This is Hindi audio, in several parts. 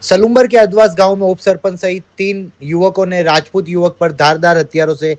सलूम्बर के अदवास गांव में उप सरपंच सहित 3 युवकों ने राजपूत युवक पर धारदार हथियारों से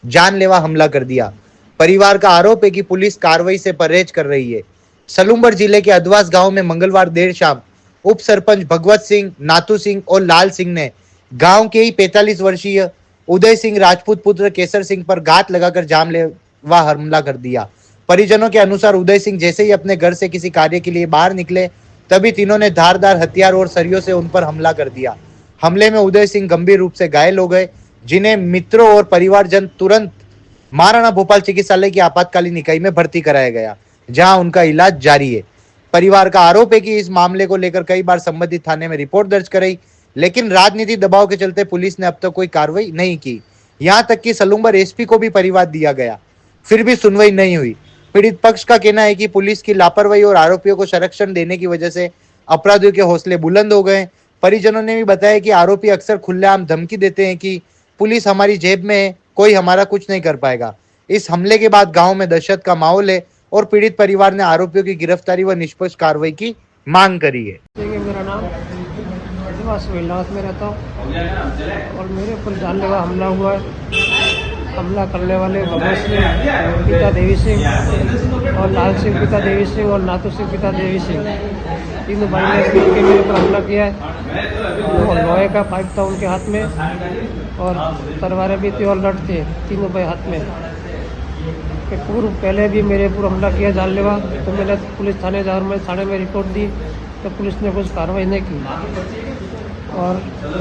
जानलेवा हमला कर दिया। परिवार का आरोप है कि पुलिस कार्रवाई से परहेज कर रही है। सलूम्बर जिले के अदवास गांव में मंगलवार देर शाम उप सरपंच भगवत सिंह, नाथू सिंह और लाल सिंह ने गांव के ही 45 वर्षीय उदय सिंह राजपूत पुत्र केसर सिंह पर घात लगाकर जानलेवा हमला कर दिया। परिजनों के अनुसार उदय सिंह जैसे ही अपने घर से किसी कार्य के लिए बाहर निकले, तभी तीनों ने धारदार हथियार और सरियों से उन पर हमला कर दिया। हमले में उदय सिंह गंभीर रूप से घायल हो गए, जिन्हें मित्रों और परिवारजन तुरंत महाराणा भोपाल चिकित्सालय की आपातकालीन इकाई में भर्ती कराया गया, जहां उनका इलाज जारी है। परिवार का आरोप है कि इस मामले को लेकर कई बार संबंधित थाने में रिपोर्ट दर्ज कराई, लेकिन राजनीतिक दबाव के चलते पुलिस ने अब तक कोई कार्रवाई नहीं की। यहां तक कि सलूम्बर एसपी को भी परिवार दिया गया, फिर भी सुनवाई नहीं हुई। पीड़ित पक्ष का कहना है कि पुलिस की लापरवाही और आरोपियों को संरक्षण देने की वजह से अपराधियों के हौसले बुलंद हो गए। परिजनों ने भी बताया कि आरोपी अक्सर खुलेआम धमकी देते हैं कि पुलिस हमारी जेब में है, कोई हमारा कुछ नहीं कर पाएगा। इस हमले के बाद गांव में दहशत का माहौल है और पीड़ित परिवार ने आरोपियों की गिरफ्तारी व निष्पक्ष कार्रवाई की मांग करी है। मेरा नाम विलास में रहता हूँ और मेरे पर जानलेवा हमला हुआ है। हमला करने वाले भगवत सिंह पिता देवी सिंह और लाल सिंह पिता देवी सिंह और नाथू सिंह पिता देवी सिंह, तीनों भाई ने मिल के मेरे पर हमला किया है। और लोहे का पाइप था उनके हाथ में और तलवारें भी थी और लठ थे तीनों भाई हाथ में। कि पूर्व पहले भी मेरे पर हमला किया जानलेवा, तो मैंने पुलिस थाने में रिपोर्ट दी, तो पुलिस ने कुछ कार्रवाई नहीं की। और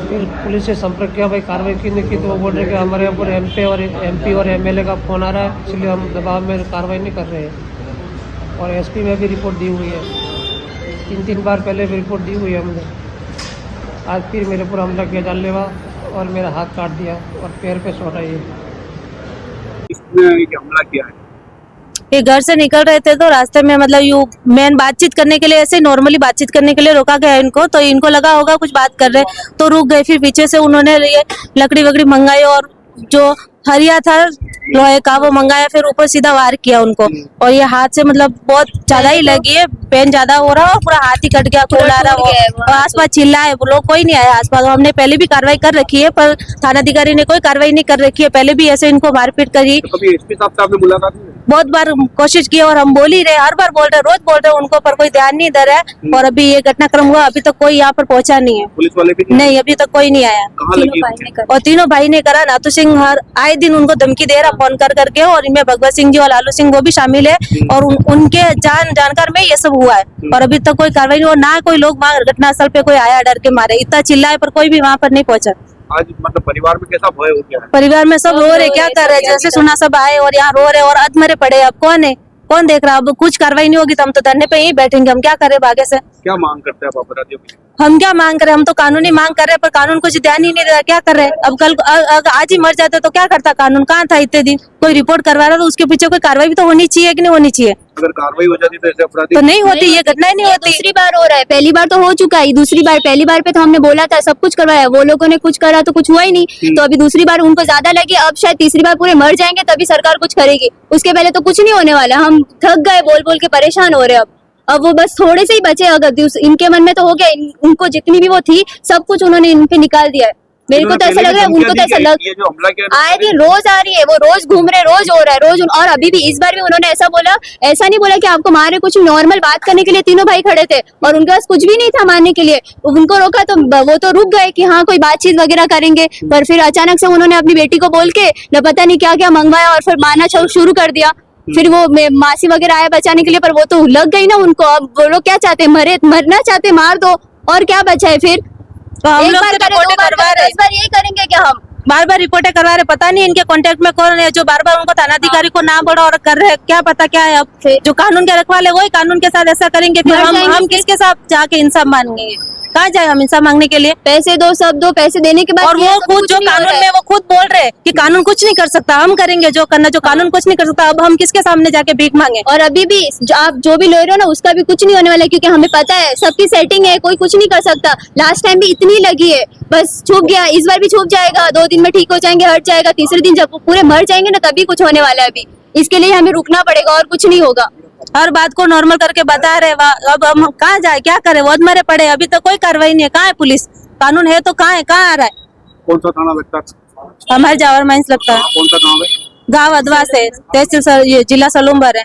फिर पुलिस से संपर्क किया, भाई कार्रवाई की नहीं की, तो वो बोल रहे कि हमारे ऊपर एमपी और एमएलए का फ़ोन आ रहा है, इसलिए हम दबाव में कार्रवाई नहीं कर रहे हैं। और एसपी में भी रिपोर्ट दी हुई है, 3 बार पहले भी रिपोर्ट दी हुई है हमने। आज फिर मेरे ऊपर हमला किया जानलेवा और मेरा हाथ काट दिया और पैर पे चोट आई है। इसने हमला किया है। ये घर से निकल रहे थे तो रास्ते में मतलब यू मेन बातचीत करने के लिए, ऐसे नॉर्मली बातचीत करने के लिए रोका गया इनको, तो इनको लगा होगा कुछ बात कर रहे तो रुक गए। फिर पीछे से उन्होंने ये लकड़ी वकड़ी मंगाई और जो हरिया था लोहे का वो मंगाया, फिर ऊपर सीधा वार किया उनको। और ये हाथ से मतलब बहुत ज्यादा ही लगी है, पेन ज्यादा हो रहा है और पूरा हाथ ही कट गया, खून आ रहा है। और आसपास चिल्लाए, वो लोग कोई नहीं आया आसपास। हमने पहले भी कार्रवाई कर रखी है, पर थानाधिकारी ने कोई कार्रवाई नहीं कर रखी है। पहले भी ऐसे इनको मारपीट करी, तो कभी एसपी साहब से आपने मुलाकात की? बहुत बार कोशिश की और हम बोल ही रहे, हर बार बोल रहे, रोज बोल रहे उनको, पर कोई ध्यान नहीं दे रहा है। और अभी ये घटनाक्रम हुआ, अभी तक कोई यहाँ पर पहुंचा नहीं है। पुलिस वाले भी नहीं, अभी तक कोई नहीं आया। और तीनों भाई ने करा। नाथू सिंह हर आए दिन उनको धमकी दे रहा फोन कर करके, और इनमें भगवत सिंह जी और लालू सिंह वो भी शामिल है। और उनके जानकार में ये सब हुआ है और अभी तक कोई कार्रवाई नहीं, और ना कोई लोग वहाँ घटनास्थल पे कोई आया डर के मारे। इतना चिल्लाए पर कोई भी वहाँ पर नहीं पहुंचा। आज मतलब परिवार में कैसा भय हो गया है? परिवार में सब रो रहे, क्या कर रहे, जैसे सुना सब आए और यहाँ रो रहे और अधमरे पड़े। अब कौन है, कौन देख रहा? अब कुछ कार्रवाई नहीं होगी तो हम तो धरने पे ही बैठेंगे। हम क्या करें आगे से? क्या मांग करते हैं आप अपराधियों की? हम क्या मांग करे, हम तो कानूनी मांग कर रहे हैं, पर कानून कुछ ध्यान ही नहीं दे रहा। क्या कर रहे हैं? अब कल आज ही मर जाते तो क्या करता कानून? कहाँ था इतने दिन? कोई रिपोर्ट करवा रहा तो उसके पीछे कोई कार्रवाई भी तो होनी चाहिए कि नहीं होनी चाहिए? अगर कार्रवाई हो जाती तो ऐसे अपराधी तो नहीं होती, ये घटना ही नहीं होती। दूसरी बार हो रहा है, पहली बार तो हो चुका है, दूसरी बार पहली बार पे तो हमने बोला था सब कुछ करवाया, वो लोगों ने कुछ करा तो कुछ हुआ ही नहीं। तो अभी दूसरी बार उनको ज्यादा लगी, अब शायद तीसरी बार पूरे मर जाएंगे तभी सरकार कुछ करेगी। उसके पहले तो कुछ नहीं होने वाला। हम थक गए, बोल बोल के परेशान हो रहे। अब वो बस थोड़े से ही बचे। अगर इनके मन में तो हो गया, उनको जितनी भी वो थी सब कुछ उन्होंने इन पे निकाल दिया है। मेरे को तो ऐसा लग रहा है, उनको तो ऐसा लग आए दिन रोज आ रही है, वो रोज घूम रहे, रोज हो रहा है रोज। और अभी भी इस बार भी उन्होंने ऐसा बोला, ऐसा नहीं बोला कि आपको मारे, कुछ नॉर्मल बात करने के लिए तीनों भाई खड़े थे और उनके पास कुछ भी नहीं था मारने के लिए। उनको रोका तो वो तो रुक गए कि हाँ कोई बातचीत वगैरह करेंगे, पर फिर अचानक से उन्होंने अपनी बेटी को बोल के न पता नहीं क्या क्या मंगवाया और फिर मारना शुरू कर दिया। फिर वो मासी वगैरह आया बचाने के लिए, पर वो तो लग गई ना उनको। अब वो लोग क्या चाहते, मरना चाहते, मार दो और क्या बचा है फिर? तो हम एक लोग बार तो करे, रिपोर्टें 2 बार करवा करे, रहे, 10 बार यही करेंगे क्या? हम बार बार रिपोर्टें करवा रहे, पता नहीं इनके कांटेक्ट में कौन है जो बार बार उनको थानाधिकारी को नाम पड़ा और कर रहे हैं। क्या पता क्या है? अब जो कानून के रखवाले वही कानून के साथ ऐसा करेंगे, फिर हम किसके साथ जाके इंसाफ मांगेंगे? कहाँ जाए हम इंसाफ मांगने के लिए? पैसे दो, सब दो, पैसे देने के बाद और वो खुद जो कानून में वो खुद बोल रहे कि कानून कुछ नहीं कर सकता, हम करेंगे जो करना, जो कानून कुछ नहीं कर सकता। अब हम किसके सामने जाके भीख मांगे? और अभी भी आप जो भी लो रहे हो ना, उसका भी कुछ नहीं होने वाला है, क्योंकि हमें पता है सबकी सेटिंग है, कोई कुछ नहीं कर सकता। लास्ट टाइम भी इतनी लगी है, बस छुप गया, इस बार भी छुप जाएगा। 2 दिन में ठीक हो जाएंगे, हट जाएगा। तीसरे दिन जब पूरे मर जाएंगे ना, तभी कुछ होने वाला है। अभी इसके लिए हमें रुकना पड़ेगा और कुछ नहीं होगा। हर बात को नॉर्मल करके बता रहे। अब हम कहाँ जाए, क्या करे, वो मरे पड़े, अभी तो कोई कार्रवाई नहीं है। कहाँ है पुलिस, कानून है तो कहाँ है, कहाँ आ रहा है? कौन सा थाना लगता है? हमारे जावर माइंस लगता है। कौन सा गाँव है? गाँव अधवा से, तहसील ये जिला सलूम्बर है।